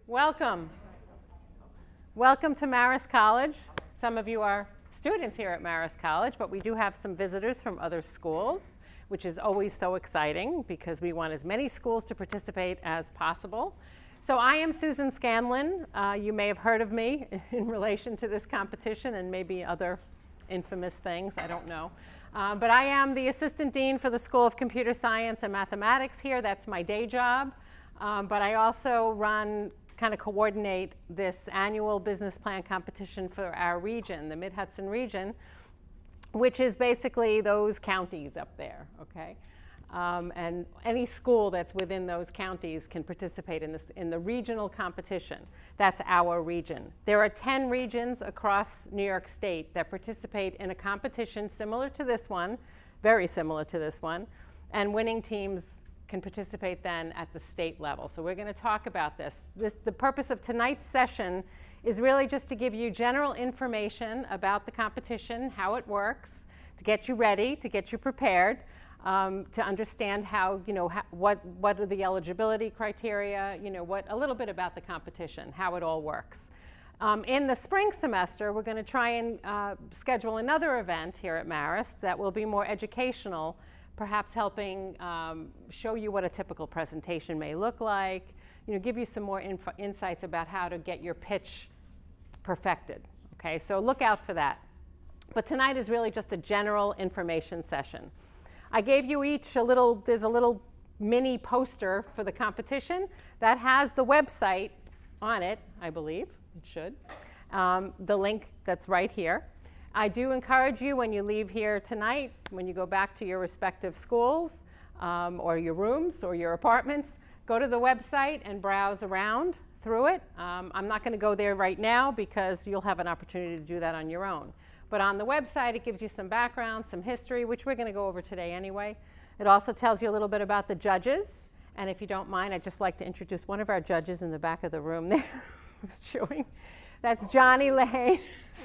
Welcome. Welcome to Marist College. Some of you are students here at Marist College, but we do have some visitors from other schools, which is always so exciting because we want as many schools to participate as possible. So I am Susan Scanlon. You may have heard of me in relation to this competition and maybe other infamous things, I don't know. But I am the Assistant Dean for the School of Computer Science and Mathematics here. That's my day job. But I also kind of coordinate this annual business plan competition for our region, the Mid-Hudson region, which is basically those counties up there, okay? And any school that's within those counties can participate in the regional competition. That's our region. There are 10 regions across New York State that participate in a competition similar to this one, very similar to this one, and winning teams can participate then at the state level. So we're going to talk about this. The purpose of tonight's session is really just to give you general information about the competition, how it works, to get you ready, to get you prepared, to understand how, what are the eligibility criteria, a little bit about the competition, how it all works. In the spring semester, we're going to try and schedule another event here at Marist that will be more educational, perhaps helping show you what a typical presentation may look like, give you some more insights about how to get your pitch perfected. Okay, so look out for that. But tonight is really just a general information session. I gave you each there's a little mini poster for the competition that has the website on it, I believe, it should. The link that's right here. I do encourage you when you leave here tonight, when you go back to your respective schools or your rooms or your apartments, go to the website and browse around through it. I'm not going to go there right now because you'll have an opportunity to do that on your own. But on the website, it gives you some background, some history, which we're going to go over today anyway. It also tells you a little bit about the judges. And if you don't mind, I'd just like to introduce one of our judges in the back of the room there who's chewing. That's Johnny Lehane.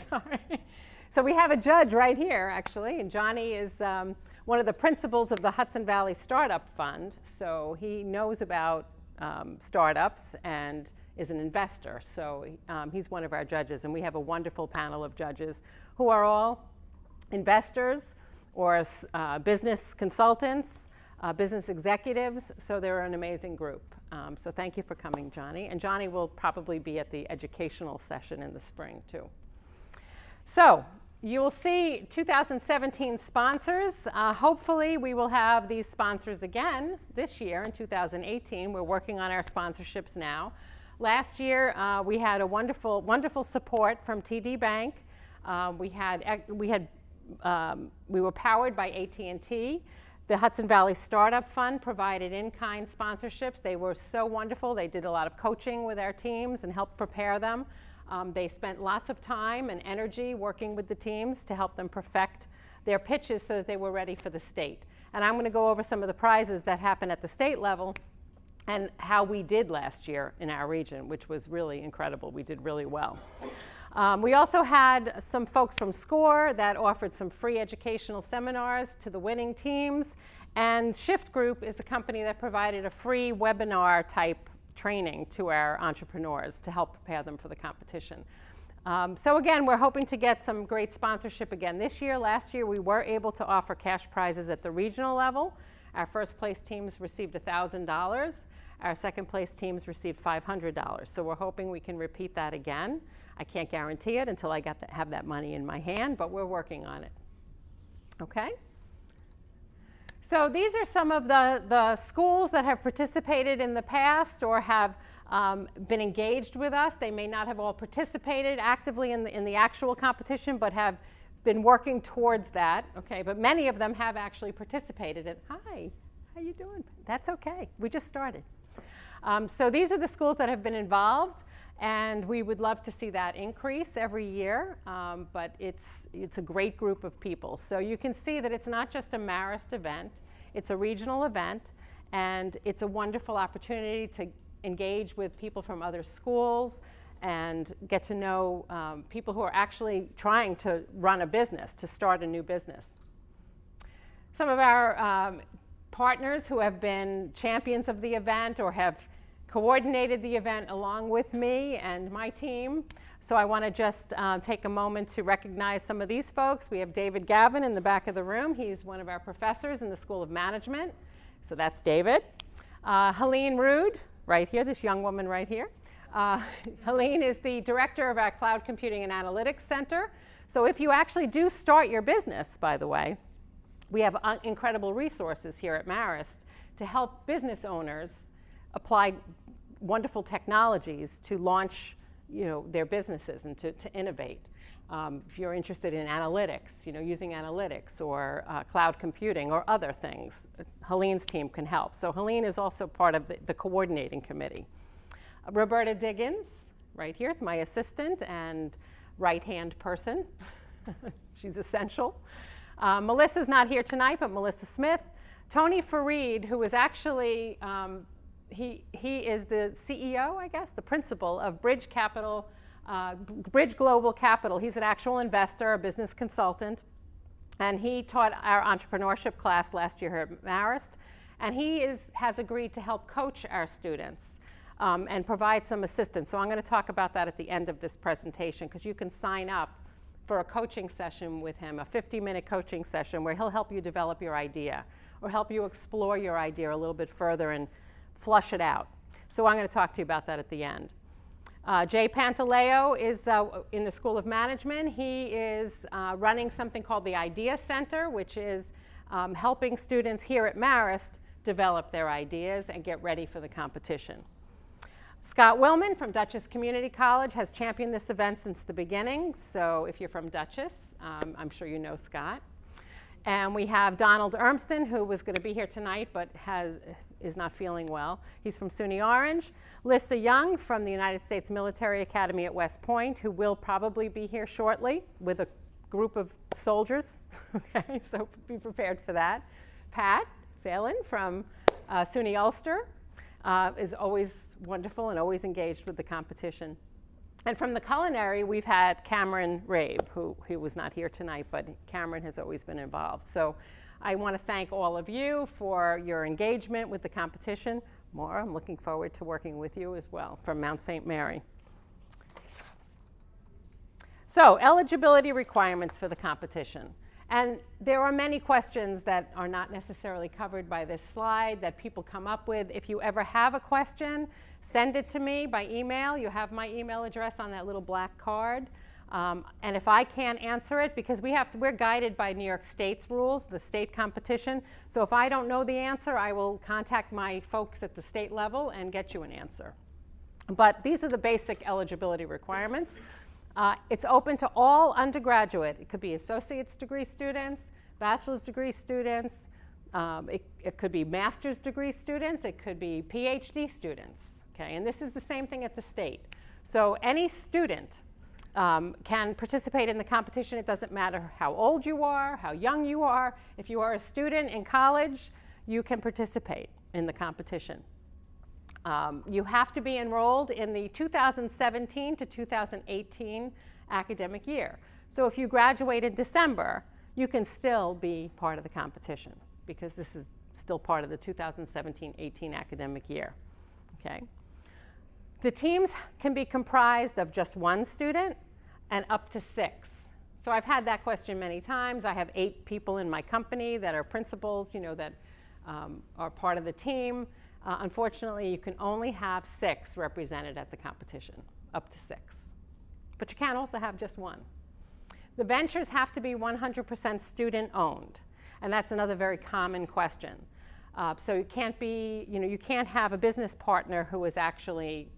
Sorry. So we have a judge right here, actually, and Johnny is one of the principals of the Hudson Valley Startup Fund. So he knows about startups and is an investor. So he's one of our judges, and we have a wonderful panel of judges who are all investors or business consultants, business executives. So they're an amazing group. So thank you for coming, Johnny. And Johnny will probably be at the educational session in the spring, too. So you will see 2017 sponsors. Hopefully, we will have these sponsors again this year in 2018. We're working on our sponsorships now. Last year, we had a wonderful support from TD Bank. We were powered by AT&T. The Hudson Valley Startup Fund provided in-kind sponsorships. They were so wonderful. They did a lot of coaching with our teams and helped prepare them. They spent lots of time and energy working with the teams to help them perfect their pitches so that they were ready for the state. And I'm going to go over some of the prizes that happened at the state level and how we did last year in our region, which was really incredible. We did really well. We also had some folks from SCORE that offered some free educational seminars to the winning teams. And Shift Group is a company that provided a free webinar type training to our entrepreneurs to help prepare them for the competition. So again, we're hoping to get some great sponsorship again this year. Last year, we were able to offer cash prizes at the regional level. Our first place teams received $1,000. Our second place teams received $500. So we're hoping we can repeat that again. I can't guarantee it until I have that money in my hand, but we're working on it. Okay? So these are some of the schools that have participated in the past or have been engaged with us. They may not have all participated actively in the actual competition, but have been working towards that. Okay, but many of them have actually participated. And hi, how you doing? That's okay. We just started. So these are the schools that have been involved, and we would love to see that increase every year. But it's a great group of people. So you can see that it's not just a Marist event. It's a regional event, and it's a wonderful opportunity to engage with people from other schools and get to know people who are actually trying to run a business, to start a new business. Some of our partners who have been champions of the event or have coordinated the event along with me and my team. So I want to just take a moment to recognize some of these folks. We have David Gavin in the back of the room. He's one of our professors in the School of Management. So that's David. Helene Rude, right here, this young woman right here. Helene is the director of our Cloud Computing and Analytics Center. So if you actually do start your business, by the way, we have incredible resources here at Marist to help business owners apply wonderful technologies to launch their businesses and to innovate. If you're interested in analytics, using analytics or cloud computing or other things, Helene's team can help. So Helene is also part of the coordinating committee. Roberta Diggins, right here, is my assistant and right-hand person. She's essential. Melissa's not here tonight, but Melissa Smith. Tony Farid, who is actually, he is the CEO, I guess, the principal of Bridge Global Capital. He's an actual investor, a business consultant, and he taught our entrepreneurship class last year here at Marist, and he has agreed to help coach our students and provide some assistance. So I'm going to talk about that at the end of this presentation, because you can sign up for a coaching session with him, a 50-minute coaching session where he'll help you develop your idea or help you explore your idea a little bit further and flush it out. So I'm going to talk to you about that at the end. Jay Pantaleo is in the School of Management. He is running something called the Idea Center, which is helping students here at Marist develop their ideas and get ready for the competition. Scott Willman from Dutchess Community College has championed this event since the beginning. So if you're from Dutchess, I'm sure you know Scott. And we have Donald Urmston, who was going to be here tonight but is not feeling well. He's from SUNY Orange. Lissa Young from the United States Military Academy at West Point, who will probably be here shortly with a group of soldiers. Okay, so be prepared for that. Pat Phelan from SUNY Ulster is always wonderful and always engaged with the competition. And from the culinary, we've had Cameron Rabe, who was not here tonight, but Cameron has always been involved. So I want to thank all of you for your engagement with the competition. Maura, I'm looking forward to working with you as well from Mount St. Mary. So eligibility requirements for the competition. And there are many questions that are not necessarily covered by this slide that people come up with. If you ever have a question, send it to me by email. You have my email address on that little black card. And if I can't answer it, because we're guided by New York State's rules, the state competition. So if I don't know the answer, I will contact my folks at the state level and get you an answer. But these are the basic eligibility requirements. It's open to all undergraduate. It could be associate's degree students, bachelor's degree students. It could be master's degree students. It could be PhD students. Okay, and this is the same thing at the state. So any student can participate in the competition. It doesn't matter how old you are, how young you are. If you are a student in college, you can participate in the competition. You have to be enrolled in the 2017 to 2018 academic year. So if you graduate in December, you can still be part of the competition because this is still part of the 2017-18 academic year. Okay. The teams can be comprised of just one student and up to 6. So I've had that question many times. I have 8 people in my company that are principals, that are part of the team. Unfortunately, you can only have 6 represented at the competition, up to 6. But you can also have just 1. The ventures have to be 100% student-owned, and that's another very common question. So it can't be, you can't have a business partner who is actually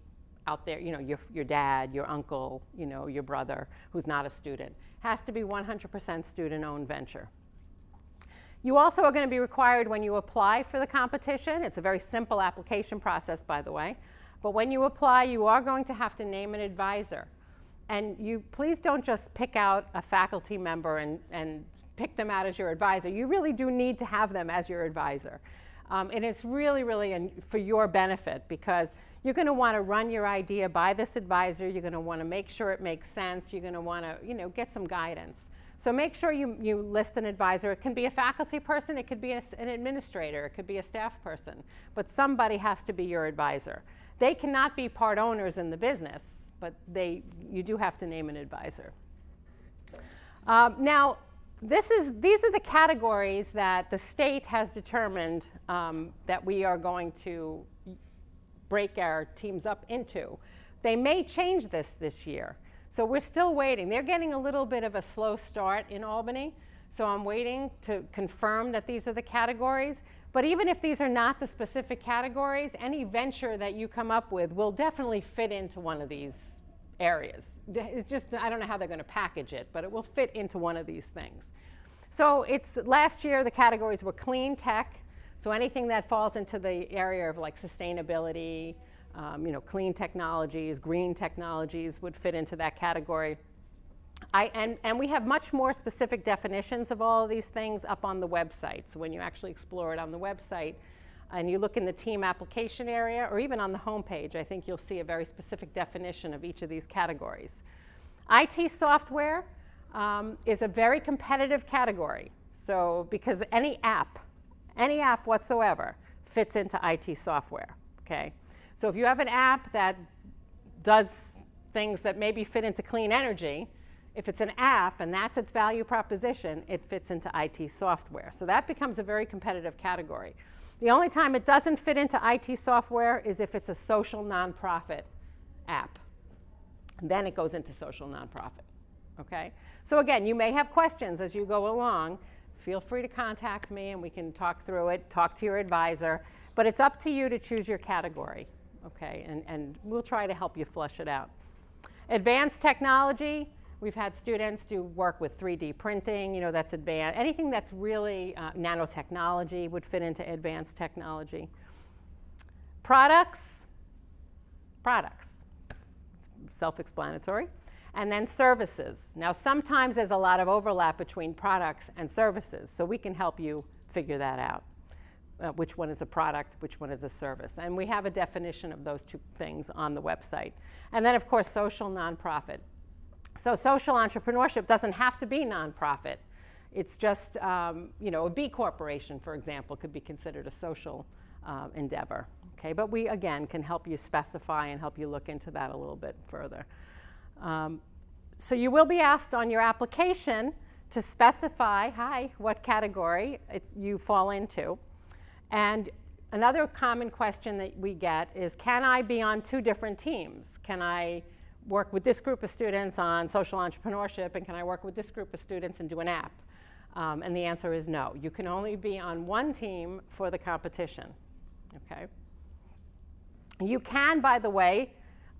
out there, your dad, your uncle, your brother who's not a student. Has to be 100% student-owned venture. You also are going to be required when you apply for the competition. It's a very simple application process, by the way. But when you apply, you are going to have to name an advisor. And please don't just pick out a faculty member and pick them out as your advisor. You really do need to have them as your advisor. And it's really, really for your benefit because you're going to want to run your idea by this advisor. You're going to want to make sure it makes sense. You're going to want to, get some guidance. So make sure you list an advisor. It can be a faculty person. It could be an administrator. It could be a staff person. But somebody has to be your advisor. They cannot be part owners in the business, but you do have to name an advisor. Now, these are the categories that the state has determined that we are going to break our teams up into. They may change this year, so we're still waiting. They're getting a little bit of a slow start in Albany, so I'm waiting to confirm that these are the categories. But even if these are not the specific categories, any venture that you come up with will definitely fit into one of these areas. It's just, I don't know how they're going to package it, but it will fit into one of these things. So last year the categories were clean tech, so anything that falls into the area of like sustainability, clean technologies, green technologies would fit into that category. And we have much more specific definitions of all of these things up on the website. So when you actually explore it on the website and you look in the team application area or even on the homepage, I think you'll see a very specific definition of each of these categories. IT software is a very competitive category. So because any app whatsoever fits into IT software, okay? So if you have an app that does things that maybe fit into clean energy, if it's an app and that's its value proposition, it fits into IT software. So that becomes a very competitive category. The only time it doesn't fit into IT software is if it's a social nonprofit app. Then it goes into social nonprofit, okay? So again, you may have questions as you go along. Feel free to contact me and we can talk through it, talk to your advisor. But it's up to you to choose your category, okay? And we'll try to help you flush it out. Advanced technology. We've had students do work with 3D printing, that's advanced. Anything that's really nanotechnology would fit into advanced technology. Products, it's self-explanatory. And then services. Now, sometimes there's a lot of overlap between products and services, so we can help you figure that out. Which one is a product, which one is a service. And we have a definition of those two things on the website. And then, of course, social nonprofit. So social entrepreneurship doesn't have to be nonprofit. It's just, a B corporation, for example, could be considered a social endeavor. Okay, but we, again, can help you specify and help you look into that a little bit further. So you will be asked on your application to specify, what category you fall into. And another common question that we get is, can I be on two different teams? Can I work with this group of students on social entrepreneurship, and can I work with this group of students and do an app? And the answer is no. You can only be on one team for the competition, okay? You can, by the way,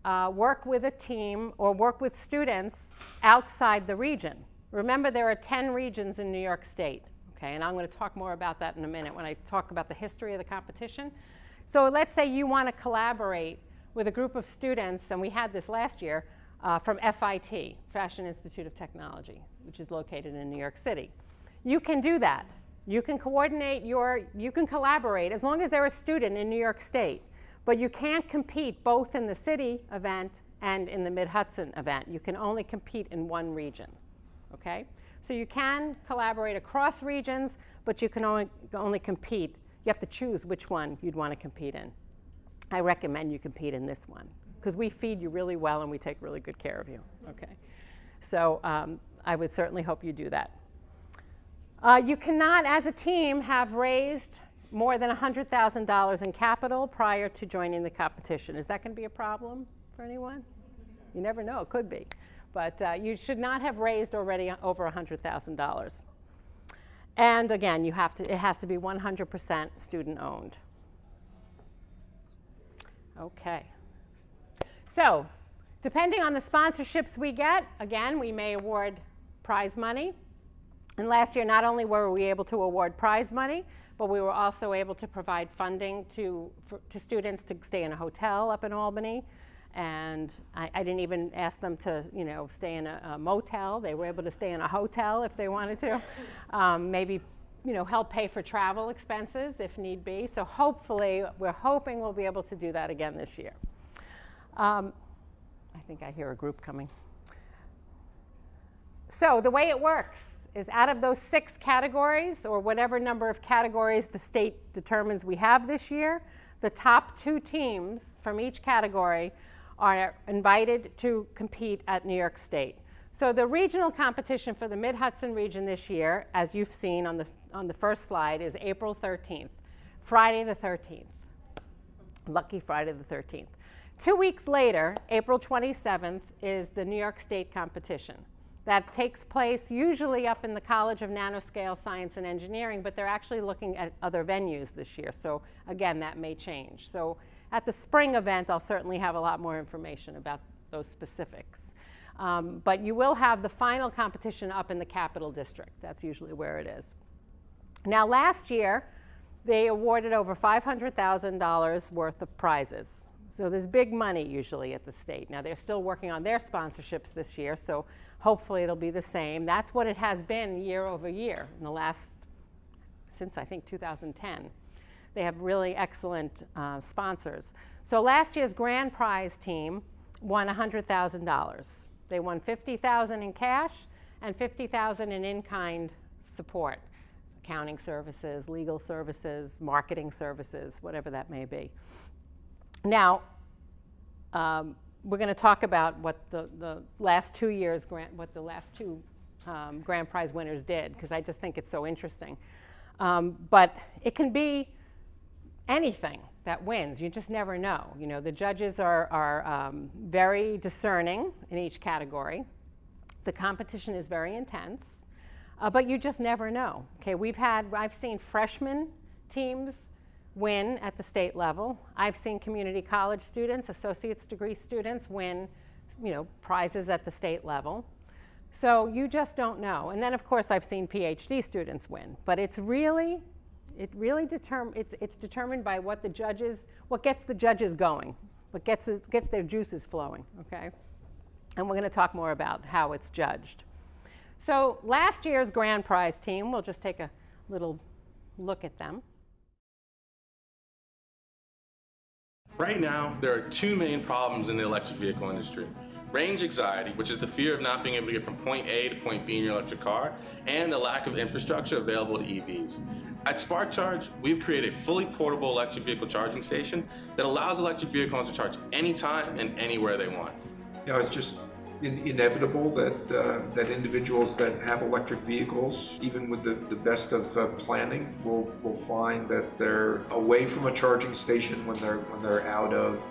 work with a team or work with students outside the region. Remember, there are 10 regions in New York State, okay? And I'm going to talk more about that in a minute when I talk about the history of the competition. So let's say you want to collaborate with a group of students, and we had this last year, from FIT, Fashion Institute of Technology, which is located in New York City. You can do that. You can coordinate you can collaborate as long as they're a student in New York State. But you can't compete both in the city event and in the Mid-Hudson event. You can only compete in one region, okay? So you can collaborate across regions, but you can only compete. You have to choose which one you'd want to compete in. I recommend you compete in this one because we feed you really well and we take really good care of you, okay? So I would certainly hope you do that. You cannot, as a team, have raised more than $100,000 in capital prior to joining the competition. Is that going to be a problem for anyone? You never know, it could be. But you should not have raised already over $100,000. And again, it has to be 100% student owned. Okay. So, depending on the sponsorships we get, again, we may award prize money. And last year, not only were we able to award prize money, but we were also able to provide funding to students to stay in a hotel up in Albany. And I didn't even ask them to, stay in a motel. They were able to stay in a hotel if they wanted to. Maybe, help pay for travel expenses if need be. So hopefully, we're hoping we'll be able to do that again this year. I think I hear a group coming. So the way it works is out of those 6 categories, or whatever number of categories the state determines we have this year, The top 2 teams from each category are invited to compete at New York State. So the regional competition for the Mid-Hudson region this year, as you've seen on the first slide, is April 13th, Friday the 13th. Lucky Friday the 13th. 2 weeks later, April 27th, is the New York State competition. That takes place usually up in the College of Nanoscale Science and Engineering, but they're actually looking at other venues this year. So again, that may change. So at the spring event, I'll certainly have a lot more information about those specifics. But you will have the final competition up in the Capital District. That's usually where it is. Now, last year, they awarded over $500,000 worth of prizes. So there's big money usually at the state. Now, they're still working on their sponsorships this year, so hopefully it'll be the same. That's what it has been year over year in the last, since I think 2010. They have really excellent sponsors. So last year's grand prize team won $100,000. They won $50,000 in cash and $50,000 in in-kind support, accounting services, legal services, marketing services, whatever that may be. Now, we're going to talk about what the last 2 years grand prize winners did, because I just think it's so interesting. But it can be anything that wins. You just never know. You know, the judges are very discerning in each category. The competition is very intense, but you just never know. Okay, I've seen freshman teams win at the state level. I've seen community college students, associate's degree students win, you know, prizes at the state level. So you just don't know. And then, of course, I've seen PhD students win. But it's determined by what gets the judges going, what gets their juices flowing, okay? And we're going to talk more about how it's judged. So last year's grand prize team, we'll just take a little look at them. Right now, there are 2 main problems in the electric vehicle industry. Range anxiety, which is the fear of not being able to get from point A to point B in your electric car, and the lack of infrastructure available to EVs. At SparkCharge, we've created a fully portable electric vehicle charging station that allows electric vehicle owners to charge anytime and anywhere they want. You know, it's just inevitable that individuals that have electric vehicles, even with the best of planning, will find that they're away from a charging station when they're out of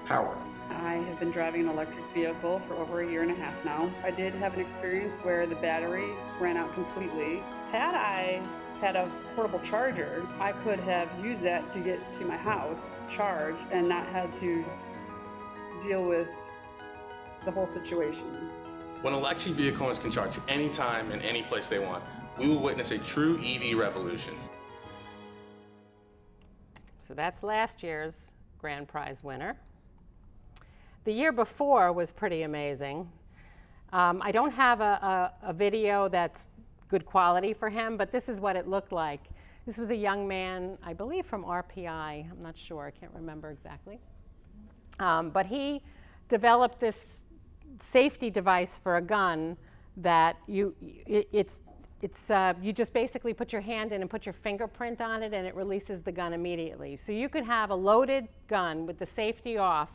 power. I have been driving an electric vehicle for over 1.5 years now. I did have an experience where the battery ran out completely. Had I had a portable charger, I could have used that to get to my house, charge, and not had to deal with the whole situation. When electric vehicle owners can charge anytime and any place they want, we will witness a true EV revolution. So that's last year's grand prize winner. The year before was pretty amazing. I don't have a video that's good quality for him, but this is what it looked like. This was a young man, I believe from RPI. I'm not sure, I can't remember exactly. But he developed this safety device for a gun that you just basically put your hand in and put your fingerprint on it, and it releases the gun immediately. So you could have a loaded gun with the safety off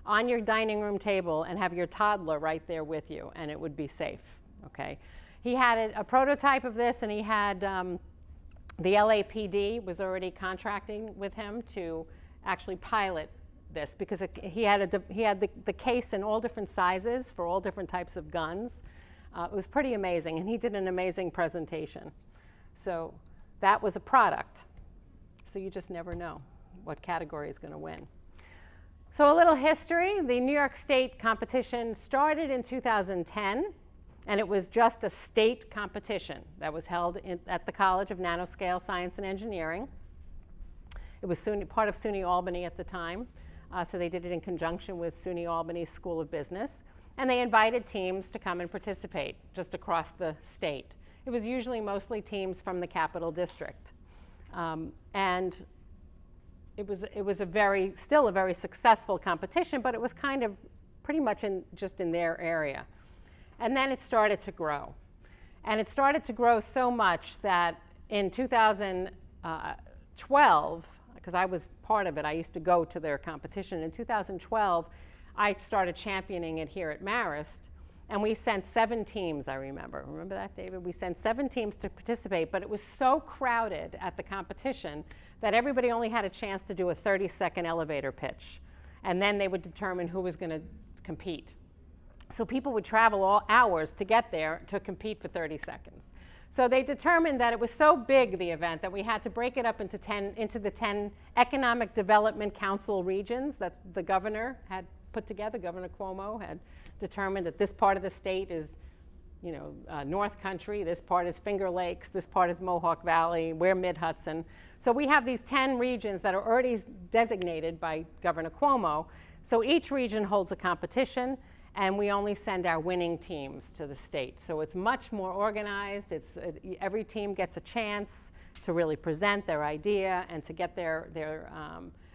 on your dining room table and have your toddler right there with you, and it would be safe, okay? He had a prototype of this, and he had the LAPD was already contracting with him to actually pilot this, because he had the case in all different sizes for all different types of guns. It was pretty amazing, and he did an amazing presentation. So that was a product. So you just never know what category is going to win. So a little history. The New York State competition started in 2010, and it was just a state competition that was held at the College of Nanoscale Science and Engineering. It was part of SUNY Albany at the time, so they did it in conjunction with SUNY Albany's School of Business, and they invited teams to come and participate just across the state. It was usually mostly teams from the Capital District, and it was still a very successful competition, but it was kind of pretty much just in their area. And then it started to grow. And it started to grow so much that in 2012, because I was part of it. I used to go to their competition. In 2012, I started championing it here at Marist, and we sent 7 teams, I remember. Remember that, David? We sent 7 teams to participate, but it was so crowded at the competition that everybody only had a chance to do a 30-second elevator pitch, and then they would determine who was going to compete. So people would travel all hours to get there to compete for 30 seconds. So they determined that it was so big, the event, that we had to break it up into the 10 Economic Development Council regions that the governor had put together. Governor Cuomo had determined that this part of the state is, North Country, this part is Finger Lakes, this part is Mohawk Valley, we're Mid-Hudson. So we have these 10 regions that are already designated by Governor Cuomo. So each region holds a competition, and we only send our winning teams to the state. So it's much more organized. Every team gets a chance to really present their idea and to get their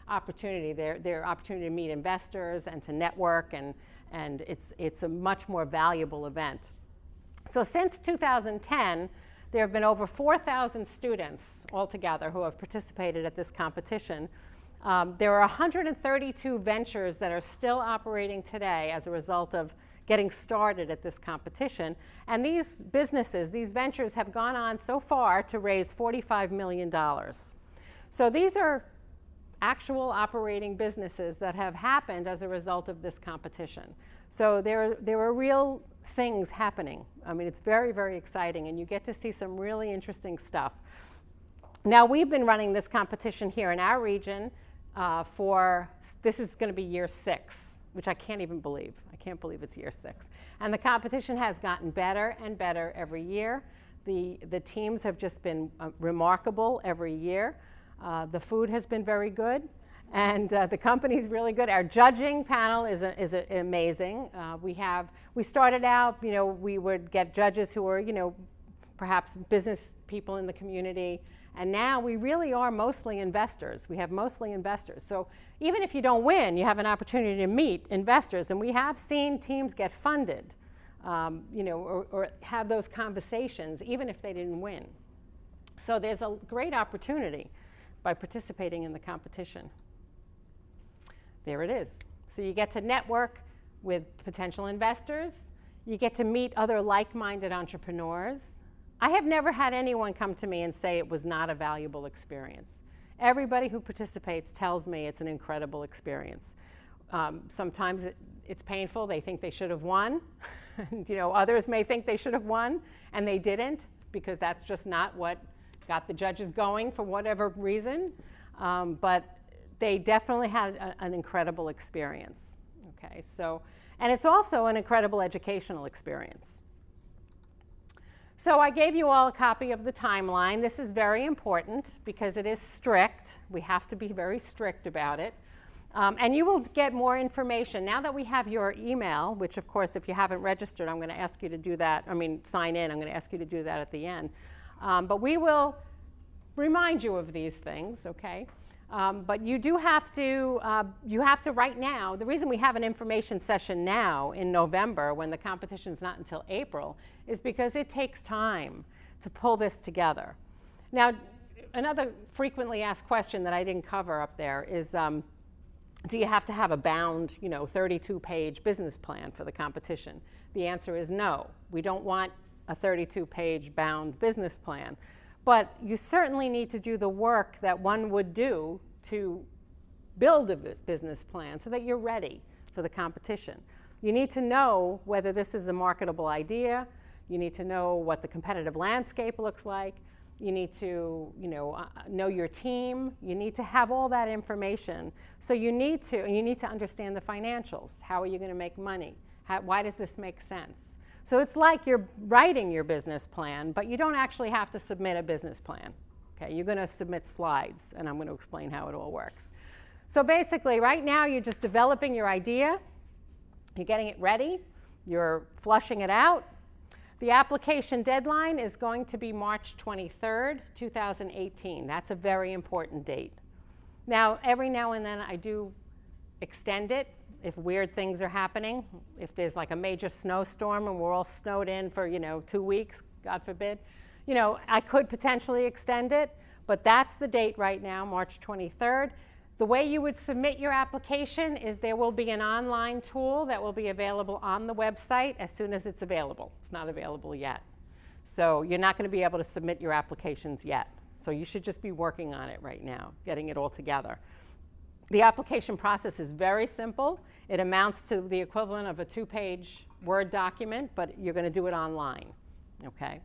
opportunity, their opportunity to meet investors and to network, and it's a much more valuable event. So since 2010, there have been over 4,000 students altogether who have participated at this competition. There are 132 ventures that are still operating today as a result of getting started at this competition. And these businesses, these ventures, have gone on so far to raise $45 million. So these are actual operating businesses that have happened as a result of this competition. So there are real things happening. I mean, it's very, very exciting, and you get to see some really interesting stuff. Now, we've been running this competition here in our region this is going to be year 6, which I can't even believe. I can't believe it's year 6. And the competition has gotten better and better every year. The teams have just been remarkable every year. The food has been very good, and the company's really good. Our judging panel is amazing. We started out, we would get judges who were, perhaps business people in the community, and now we really are mostly investors. We have mostly investors. So even if you don't win, you have an opportunity to meet investors, and we have seen teams get funded, or have those conversations even if they didn't win. So there's a great opportunity by participating in the competition. There it is. So you get to network with potential investors. You get to meet other like-minded entrepreneurs. I have never had anyone come to me and say it was not a valuable experience. Everybody who participates tells me it's an incredible experience. Sometimes it's painful. They think they should have won. Others may think they should have won, and they didn't, because that's just not what got the judges going for whatever reason. But they definitely had an incredible experience. Okay, and it's also an incredible educational experience. So I gave you all a copy of the timeline. This is very important because it is strict. We have to be very strict about it. And you will get more information. Now that we have your email, which of course, if you haven't registered, I'm going to ask you to do that. Sign in. I'm going to ask you to do that at the end. But we will remind you of these things, okay? But you do have to, right now, the reason we have an information session now in November when the competition's not until April is because it takes time to pull this together. Now, another frequently asked question that I didn't cover up there is, do you have to have a bound, 32-page business plan for the competition? The answer is no. We don't want a 32-page bound business plan. But you certainly need to do the work that one would do to build a business plan so that you're ready for the competition. You need to know whether this is a marketable idea. You need to know what the competitive landscape looks like. You need to know your team. You need to have all that information. So you need to understand the financials. How are you going to make money? Why does this make sense? So it's like you're writing your business plan, but you don't actually have to submit a business plan. Okay, you're going to submit slides, and I'm going to explain how it all works. So basically, right now, you're just developing your idea. You're getting it ready. You're flushing it out. The application deadline is going to be March 23rd, 2018. That's a very important date. Now, every now and then, I do extend it if weird things are happening. If there's like a major snowstorm and we're all snowed in for 2 weeks, God forbid, I could potentially extend it, But that's the date right now, March 23rd. The way you would submit your application is there will be an online tool that will be available on the website as soon as it's available. It's not available yet. So you're not going to be able to submit your applications yet. So you should just be working on it right now, getting it all together. The application process is very simple. It amounts to the equivalent of a 2-page Word document, but you're going to do it online, okay?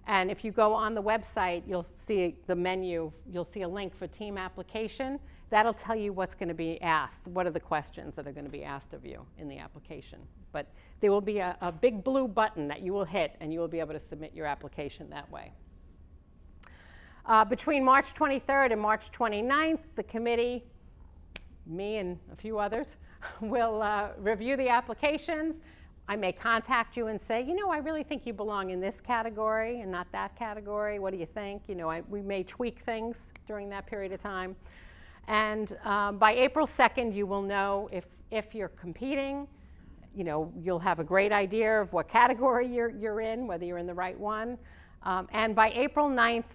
And if you go on the website, you'll see the menu, you'll see a link for team application. That'll tell you what's going to be asked, what are the questions that are going to be asked of you in the application. But there will be a big blue button that you will hit, and you will be able to submit your application that way. Between March 23rd and March 29th, the committee, me and a few others, will review the applications. I may contact you and say, you know, I really think you belong in this category and not that category. What do you think? You know, we may tweak things during that period of time. And by April 2nd, you will know if you're competing. You know, you'll have a great idea of what category you're in, whether you're in the right one. And by April 9th,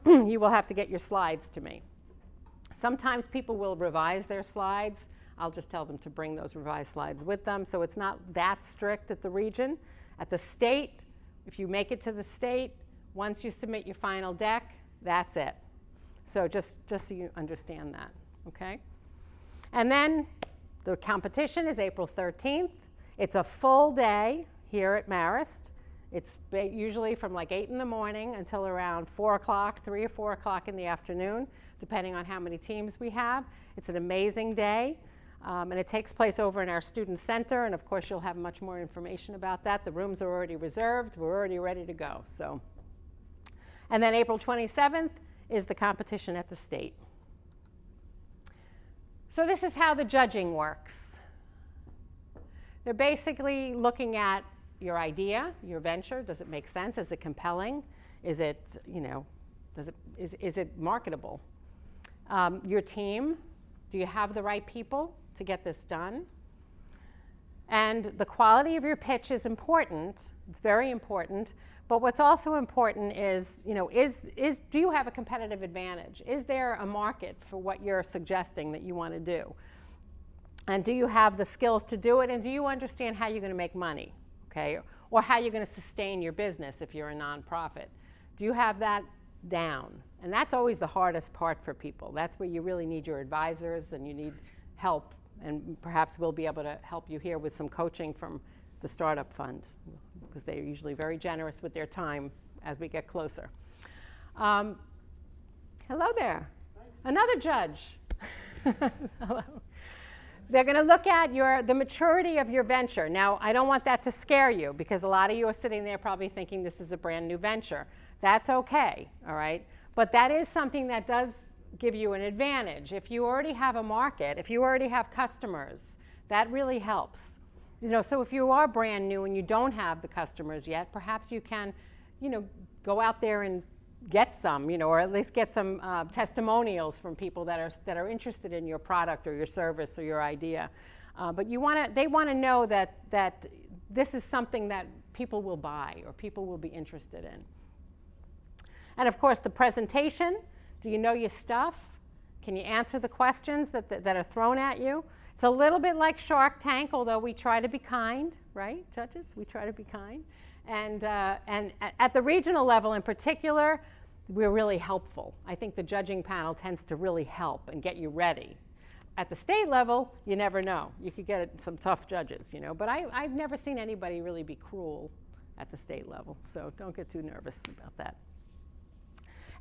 you will have to get your slides to me. Sometimes people will revise their slides. I'll just tell them to bring those revised slides with them. So it's not that strict at the region. At the state, if you make it to the state, once you submit your final deck, that's it. So just so you understand that, okay? And then the competition is April 13th. It's a full day here at Marist. It's usually from like 8 in the morning until around 4 o'clock, 3 or 4 o'clock in the afternoon, depending on how many teams we have. It's an amazing day. And it takes place over in our student center, and of course you'll have much more information about that. The rooms are already reserved. We're already ready to go. So, and then April 27th is the competition at the state. So this is how the judging works. They're basically looking at your idea, your venture. Does it make sense? Is it compelling? Is it, you know, is it marketable? Your team, do you have the right people to get this done? And the quality of your pitch is important. It's very important. But what's also important is, you know, do you have a competitive advantage? Is there a market for what you're suggesting that you want to do? And do you have the skills to do it? And do you understand how you're going to make money, okay? Or how you're going to sustain your business if you're a nonprofit? Do you have that down? And that's always the hardest part for people. That's where you really need your advisors and you need help. And perhaps we'll be able to help you here with some coaching from the Startup Fund, because they're usually very generous with their time as we get closer. Hello there. Another judge. Hello. They're going to look at the maturity of your venture. Now, I don't want that to scare you, because a lot of you are sitting there probably thinking this is a brand new venture. That's okay, all right? But that is something that does give you an advantage. If you already have a market, if you already have customers, that really helps. You know, so if you are brand new and you don't have the customers yet, perhaps you can, you know, go out there and get some, you know, or at least get some testimonials from people that are interested in your product or your service or your idea. But they want to know that this is something that people will buy or people will be interested in. And of course, the presentation. Do you know your stuff? Can you answer the questions that are thrown at you? It's a little bit like Shark Tank, although we try to be kind, right, judges? We try to be kind. And at the regional level in particular, we're really helpful. I think the judging panel tends to really help and get you ready. At the state level, you never know. You could get some tough judges, you know. But I've never seen anybody really be cruel at the state level, so don't get too nervous about that.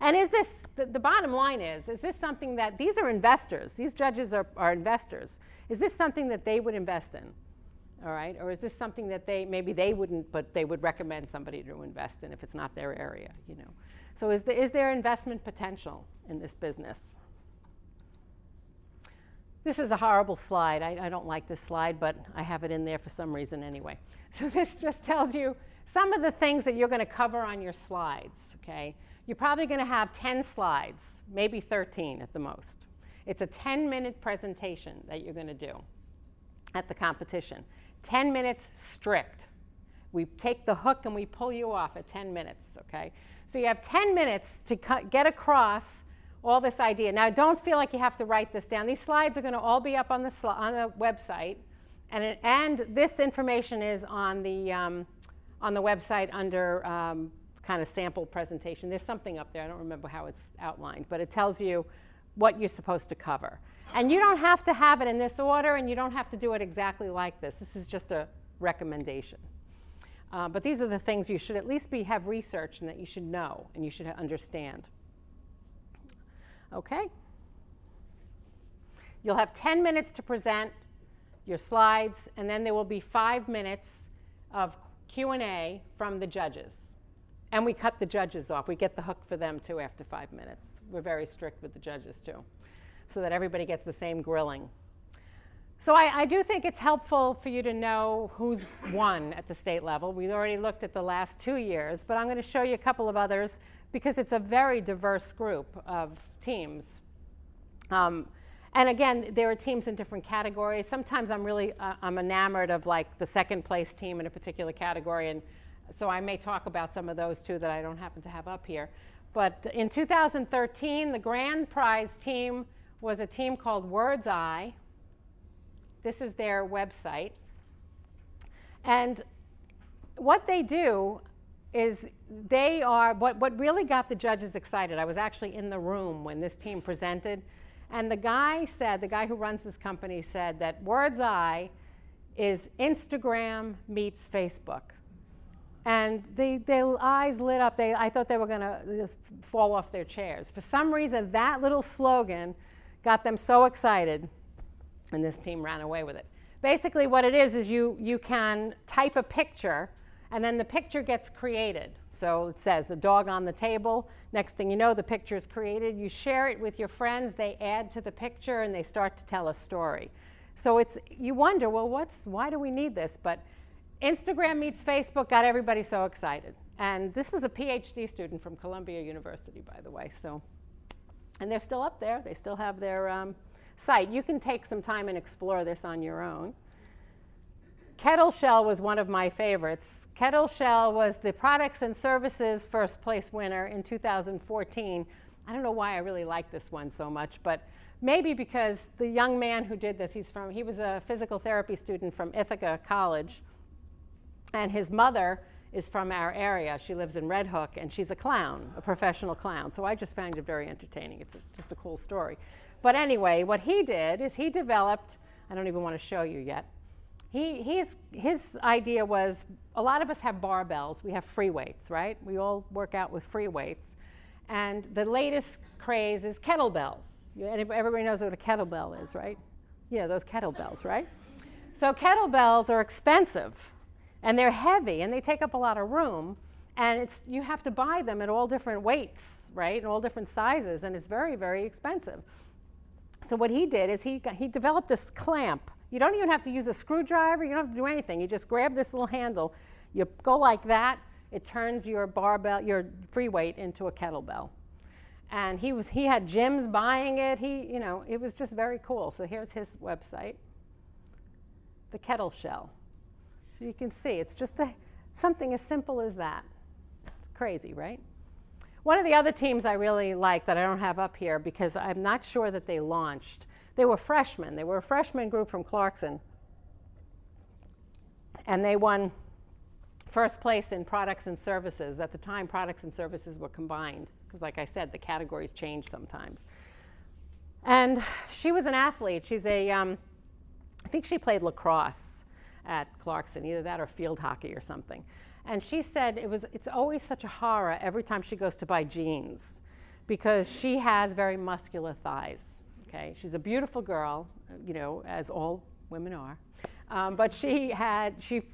And is this, the bottom line is this something that, these are investors, these judges are investors. Is this something that they would invest in, all right? Or is this something that maybe they wouldn't, but they would recommend somebody to invest in if it's not their area, you know? So is there investment potential in this business? This is a horrible slide. I don't like this slide, but I have it in there for some reason anyway. So this just tells you some of the things that you're going to cover on your slides, okay? You're probably going to have 10 slides, maybe 13 at the most. It's a 10-minute presentation that you're going to do at the competition. 10 minutes strict. We take the hook and we pull you off at 10 minutes, okay? So you have 10 minutes to get across all this idea. Now, don't feel like you have to write this down. These slides are going to all be up on the website, and this information is on the website under kind of sample presentation. There's something up there. I don't remember how it's outlined, but it tells you what you're supposed to cover. And you don't have to have it in this order, and you don't have to do it exactly like this. This is just a recommendation. But these are the things you should at least have researched and that you should know and you should understand. Okay? You'll have 10 minutes to present your slides, and then there will be 5 minutes of Q&A from the judges. And we cut the judges off. We get the hook for them, too, after 5 minutes. We're very strict with the judges, too, so that everybody gets the same grilling. So I do think it's helpful for you to know who's won at the state level. We've already looked at the last 2 years, but I'm going to show you a couple of others because it's a very diverse group of teams. And again, there are teams in different categories. Sometimes I'm enamored of like the second place team in a particular category, and so I may talk about some of those too that I don't happen to have up here. But in 2013, the grand prize team was a team called Word's Eye. This is their website. And what they do is what really got the judges excited. I was actually in the room when this team presented. And the guy who runs this company said that Word's Eye is Instagram meets Facebook. And their eyes lit up. I thought they were going to just fall off their chairs. For some reason, that little slogan got them so excited, and this team ran away with it. Basically, what it is you can type a picture, and then the picture gets created. So it says a dog on the table. Next thing you know, the picture is created. You share it with your friends. They add to the picture, and they start to tell a story. So you wonder, well, why do we need this? But Instagram meets Facebook got everybody so excited. And this was a PhD student from Columbia University, by the way. And they're still up there. They still have their site. You can take some time and explore this on your own. Ketel Shell was one of my favorites. Ketel Shell was the Products and Services first place winner in 2014. I don't know why I really like this one so much, but maybe because the young man who did this, he was a physical therapy student from Ithaca College, and his mother is from our area. She lives in Red Hook, and she's a clown, a professional clown. So I just found it very entertaining. It's just a cool story. But anyway, what he did is he developed, I don't even want to show you yet, his idea was, a lot of us have barbells. We have free weights, right? We all work out with free weights. And the latest craze is kettlebells. Everybody knows what a kettlebell is, right? Yeah, those kettlebells, right? So kettlebells are expensive, and they're heavy, and they take up a lot of room. And you have to buy them at all different weights, right? And all different sizes, and it's very, very expensive. So what he did is he developed this clamp. You don't even have to use a screwdriver. You don't have to do anything. You just grab this little handle. You go like that. It turns your barbell, your free weight, into a kettlebell. And he had gyms buying it. It was just very cool. So here's his website, the Ketel Shell. So you can see it's just something as simple as that. It's crazy, right? One of the other teams I really like that I don't have up here because I'm not sure that they launched, they were freshmen. They were a freshman group from Clarkson. And they won first place in products and services. At the time, products and services were combined because, like I said, the categories change sometimes. And she was an athlete. I think she played lacrosse at Clarkson, either that or field hockey or something. And she said it's always such a horror every time she goes to buy jeans because she has very muscular thighs. Okay, she's a beautiful girl, as all women are. But she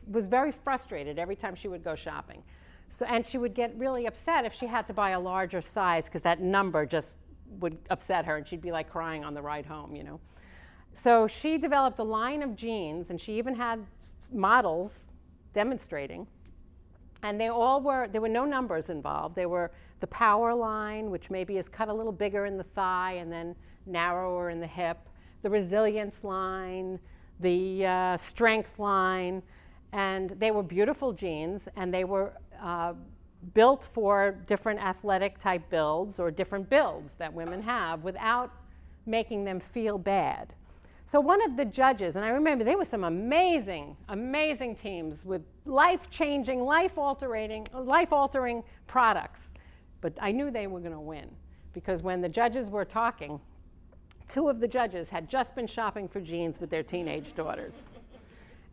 was very frustrated every time she would go shopping. And she would get really upset if she had to buy a larger size because that number just would upset her and she'd be like crying on the ride home, So she developed a line of jeans, and she even had models demonstrating. And there were no numbers involved. They were the power line, which maybe is cut a little bigger in the thigh and then narrower in the hip, the resilience line, the strength line, and they were beautiful jeans, and they were built for different athletic type builds or different builds that women have without making them feel bad. So one of the judges, and I remember there were some amazing, amazing teams with life-changing, life-altering products, but I knew they were going to win because when the judges were talking, two of the judges had just been shopping for jeans with their teenage daughters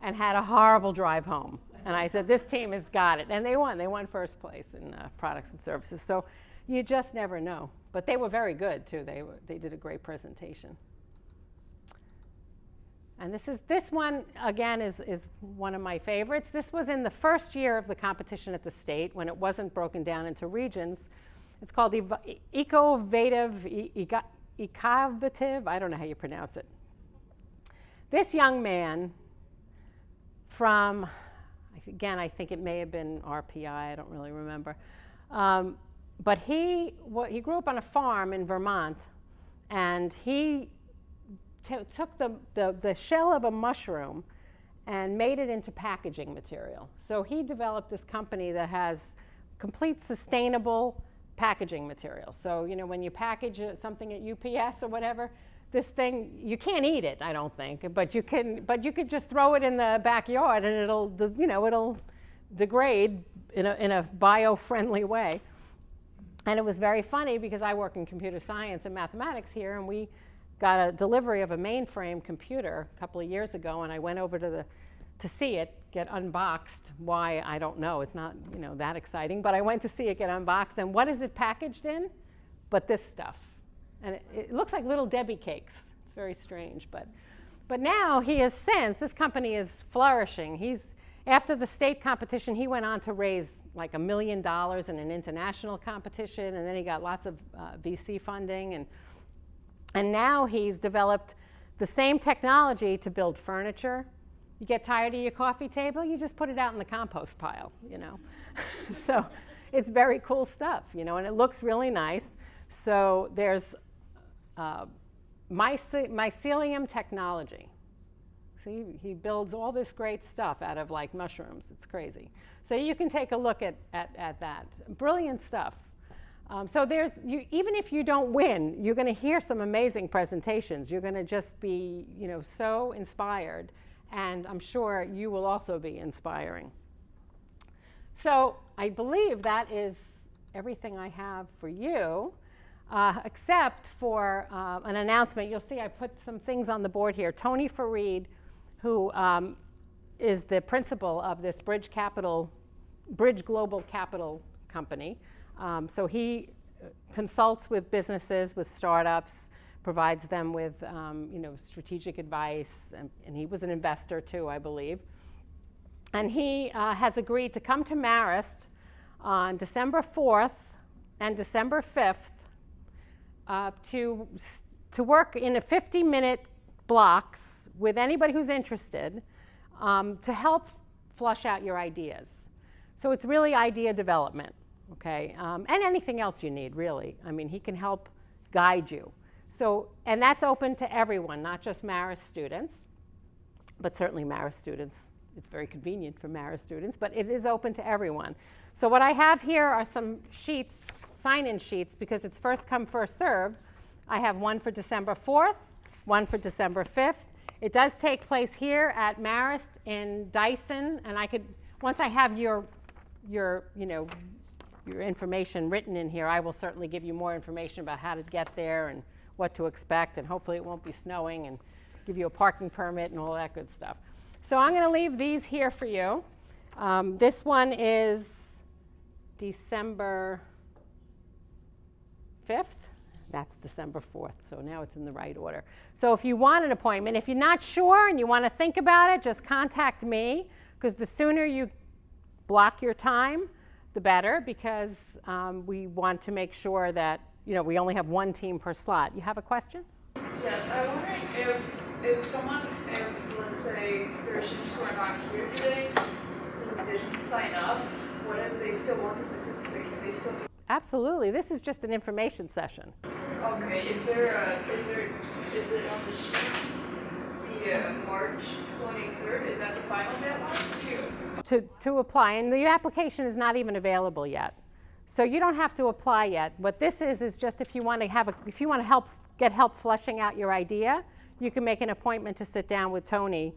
and had a horrible drive home. And I said, this team has got it. And they won. They won first place in products and services. So you just never know. But they were very good, too. They did a great presentation. And this one, again, is one of my favorites. This was in the first year of the competition at the state when it wasn't broken down into regions. It's called Ecovative, I don't know how you pronounce it. This young man from, again, I think it may have been RPI, I don't really remember. But he grew up on a farm in Vermont, and he took the shell of a mushroom and made it into packaging material. So he developed this company that has complete sustainable packaging material. So, you know, when you package something at UPS or whatever, this thing, you can't eat it, I don't think, but you could just throw it in the backyard and it'll degrade in a bio-friendly way. And it was very funny because I work in computer science and mathematics here, and we got a delivery of a mainframe computer a couple of years ago, and I went over to see it get unboxed. Why, I don't know. It's not, you know, that exciting, but I went to see it get unboxed, and what is it packaged in? But this stuff. And it looks like little Debbie cakes. It's very strange, but now he has since, this company is flourishing. After the state competition, he went on to raise like $1 million in an international competition, and then he got lots of VC funding, and now he's developed the same technology to build furniture. You get tired of your coffee table, you just put it out in the compost pile, you know. So it's very cool stuff, you know, and it looks really nice. So there's Mycelium technology. So he builds all this great stuff out of like mushrooms. It's crazy. So you can take a look at that. Brilliant stuff. So even if you don't win, you're going to hear some amazing presentations. You're going to just be, you know, so inspired, and I'm sure you will also be inspiring. So I believe that is everything I have for you, except for an announcement. You'll see I put some things on the board here. Tony Farid, who is the principal of this Bridge Global Capital company. So he consults with businesses, with startups, provides them with you know, strategic advice, and he was an investor too, I believe. And he has agreed to come to Marist on December 4th and December 5th to work in a 50-minute blocks with anybody who's interested to help flush out your ideas. So it's really idea development. Okay, and anything else you need, really. I mean, he can help guide you. So, and that's open to everyone, not just Marist students, but certainly Marist students. It's very convenient for Marist students, but it is open to everyone. So what I have here are some sheets, sign-in sheets, because it's first come, first served. I have one for December 4th, one for December 5th. It does take place here at Marist in Dyson, and I could, once I have your information written in here, I will certainly give you more information about how to get there and what to expect, and hopefully it won't be snowing, and give you a parking permit and all that good stuff. So I'm going to leave these here for you. This one is December 5th. That's December 4th, so now it's in the right order. So if you want an appointment, if you're not sure and you want to think about it, just contact me, because the sooner you block your time, the better, because we want to make sure that, you know, we only have one team per slot. You have a question? Yes, I'm wondering if someone, let's say there are students who are not here today, who didn't sign up, what if they still want to participate? Can they still? Absolutely. This is just an information session. Okay. Is it on the sheet, the March 23rd? Is that the final deadline? to apply, and the application is not even available yet. So you don't have to apply yet. What this is just if you want to get help fleshing out your idea, you can make an appointment to sit down with Tony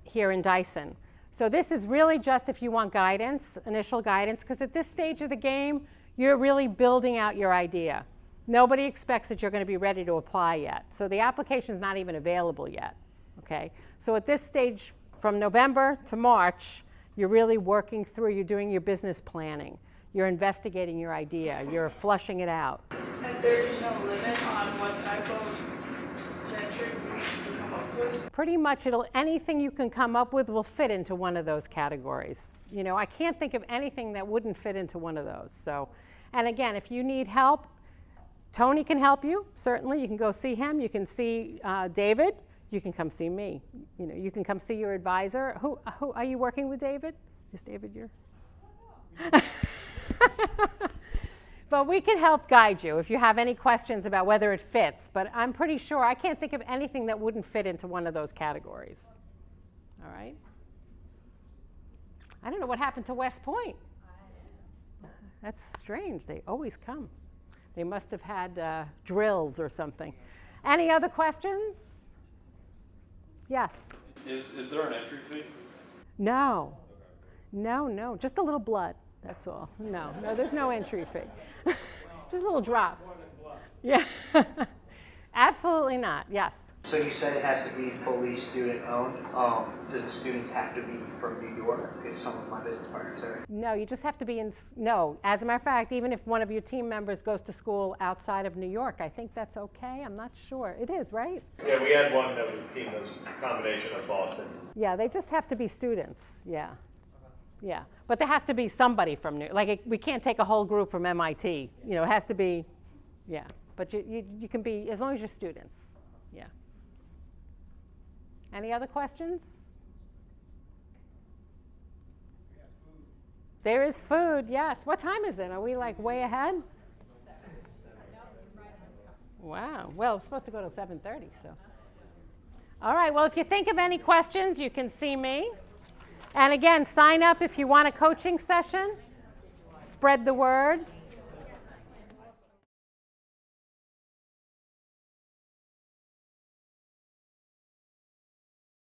here in Dyson. So this is really just if you want guidance, initial guidance, because at this stage of the game, you're really building out your idea. Nobody expects that you're going to be ready to apply yet. So the application is not even available yet. Okay? So at this stage, from November to March, you're really working through, you're doing your business planning. You're investigating your idea. You're flushing it out. And there is no limit on what type of venture you can come up with? Pretty much anything you can come up with will fit into one of those categories. You know, I can't think of anything that wouldn't fit into one of those. So, and again, if you need help, Tony can help you, certainly. You can go see him. You can see David. You can come see me. You know, you can come see your advisor. Who are you working with, David? Is David your? But we can help guide you if you have any questions about whether it fits. But I'm pretty sure I can't think of anything that wouldn't fit into one of those categories. All right? I don't know what happened to West Point. That's strange. They always come. They must have had drills or something. Any other questions? Yes? Is there an entry fee? No. No. Just a little blood. That's all. No, there's no entry fee. Just a little drop. Yeah. Absolutely not. Yes. So you said it has to be fully student-owned. Does the students have to be from New York if some of my business partners are? No, you just have to be in, no. As a matter of fact, even if one of your team members goes to school outside of New York, I think that's okay. I'm not sure. It is, right? Yeah, we had one that was a team that was a combination of Boston. Yeah, they just have to be students. Yeah. Yeah. But there has to be somebody from New York. Like, we can't take a whole group from MIT. You know, it has to be, yeah. But you can be, as long as you're students. Yeah. Any other questions? There is food, yes. What time is it? Are we like way ahead? Wow. Well, we're supposed to go till 7:30, so. All right, well, if you think of any questions, you can see me. And again, sign up if you want a coaching session. Spread the word.